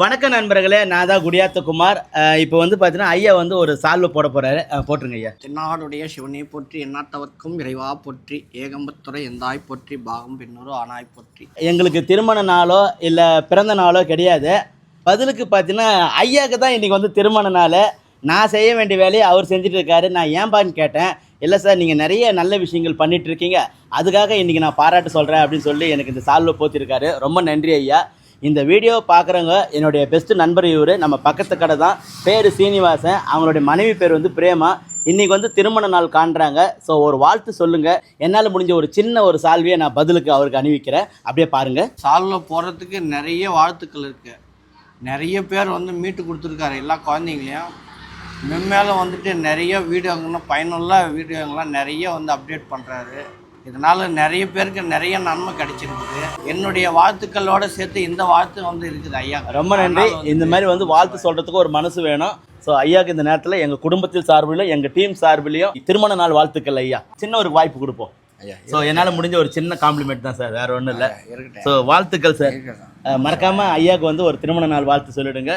வணக்கம் நண்பர்களே, நான் தான் குடியாத்த குமார். இப்போ வந்து பார்த்தீங்கன்னா ஐயா வந்து ஒரு சால்வை போட போகிறாரு. போட்டுருங்க ஐயா. தென்னாடுடைய சிவனை போற்றி எந்நாட்டவர்க்கும் இறைவா போற்றி ஏகம்பத்துறை எந்தாய் போற்றி பாகம் பெண்ணூறு ஆனாய் போற்றி. எங்களுக்கு திருமண நாளோ இல்லை பிறந்த நாளோ கிடையாது. பதிலுக்கு பார்த்தீங்கன்னா ஐயாவுக்கு தான் இன்றைக்கி வந்து திருமண நாள். நான் செய்ய வேண்டிய வேலையை அவர் செஞ்சுட்டு இருக்காரு. நான் ஏன்பான்னு கேட்டேன். இல்லை சார், நீங்கள் நிறைய நல்ல விஷயங்கள் பண்ணிகிட்டு இருக்கீங்க, அதுக்காக இன்றைக்கி நான் பாராட்டு சொல்கிறேன் அப்படின்னு சொல்லி எனக்கு இந்த சால்வை போத்திருக்காரு. ரொம்ப நன்றி ஐயா. இந்த வீடியோ பார்க்குறவங்க என்னுடைய பெஸ்ட்டு நண்பர் இவர். நம்ம பக்கத்து கடை தான். பேர் சீனிவாசன், அவங்களுடைய மனைவி பேர் வந்து பிரேமா. இன்றைக்கி வந்து திருமண நாள் காண்றாங்க. ஸோ ஒரு வாழ்த்து சொல்லுங்கள். என்னால் முடிஞ்ச ஒரு சின்ன ஒரு சால்வியை நான் பதிலுக்கு அவருக்கு அணிவிக்கிறேன். அப்படியே பாருங்கள். சால்வை போடுறதுக்கு நிறைய வாழ்த்துக்கள் இருக்குது. நிறைய பேர் வந்து மீட்டு கொடுத்துருக்காரு எல்லா குழந்தைங்களையும். மென்மேலும் வந்துட்டு நிறைய வீடியோங்கள்லாம் பயனுள்ள வீடியோங்கள்லாம் நிறைய வந்து அப்டேட் பண்ணுறாரு. இதனால் நிறைய பேருக்கு நிறைய நன்மை கிடைச்சிருக்குது. என்னுடைய வாழ்த்துக்களோடு சேர்த்து இந்த வாழ்த்து வந்து இருக்குது ஐயா. ரொம்ப நன்றி. இந்த மாதிரி வந்து வாழ்த்து சொல்கிறதுக்கு ஒரு மனசு வேணும். ஸோ ஐயாவுக்கு இந்த நேரத்தில் எங்கள் குடும்பத்தில் சார்பிலும் எங்கள் டீம் சார்பிலையும் திருமண நாள் வாழ்த்துக்கள் ஐயா. சின்ன ஒரு வாய்ப்பு கொடுப்போம் ஐயா. ஸோ என்னால் முடிஞ்ச ஒரு சின்ன காம்ப்ளிமெண்ட் தான் சார், வேறு ஒன்றும் இல்லை. ஸோ வாழ்த்துக்கள் சார். மறக்காமல் ஐயாவுக்கு வந்து ஒரு திருமண நாள் வாழ்த்து சொல்லிவிடுங்க.